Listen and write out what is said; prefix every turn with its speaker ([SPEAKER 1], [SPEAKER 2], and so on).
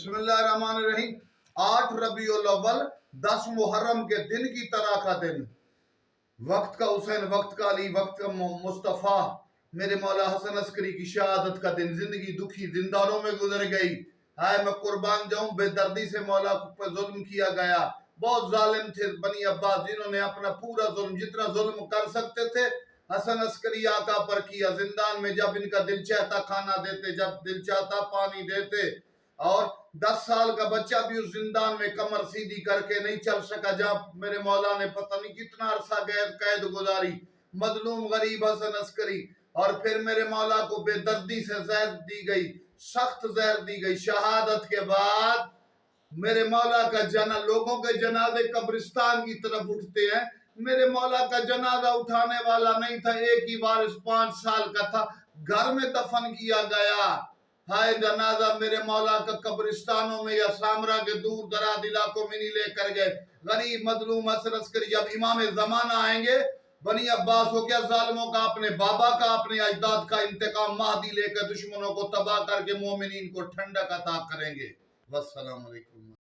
[SPEAKER 1] بسم اللہ الرحمن الرحیم 8 ربیع الاول 10 محرم کے دن کی طرح کا دن، وقت کا حسین، وقت کا علی، وقت کا مصطفیٰ، میرے مولا حسن عسکری کی شہادت کا دن۔ زندگی دکھی زندانوں میں گزر گئی، ہائے میں قربان جاؤں، بے دردی سے مولا پر ظلم کیا گیا۔ بہت ظالم تھے بنی عباس، جنہوں نے اپنا پورا ظلم، جتنا ظلم کر سکتے تھے حسن عسکری آقا پر کیا۔ زندان میں جب ان کا دل چاہتا کھانا دیتے، جب دل چاہتا پانی دیتے، اور 10 سال کا بچہ بھی اس زندان میں کمر سیدھی کر کے نہیں چل سکا، جب میرے مولا نے پتہ نہیں کتنا عرصہ قید گزاری، مظلوم غریب حسن عسکری۔ اور پھر میرے مولا کو بے دردی سے زہر دی گئی، سخت زہر دی گئی۔ شہادت کے بعد میرے مولا کا لوگوں کے جنازے قبرستان کی طرف اٹھتے ہیں، میرے مولا کا جنازہ اٹھانے والا نہیں تھا، ایک ہی وارث 5 سال کا تھا، گھر میں دفن کیا گیا۔ ہائے جنازہ میرے مولا کا قبرستانوں میں یا سامرا کے دور دراز علاقوں میں نہیں لے کر گئے۔ غریب مظلوم حسن عسکری، جب امام زمانہ آئیں گے، بنی عباس ہو کیا ظالموں کا، اپنے بابا کا، اپنے اجداد کا انتقام مہدی لے کر دشمنوں کو تباہ کر کے مومنین کو ٹھنڈک عطا کریں گے۔ والسلام علیکم۔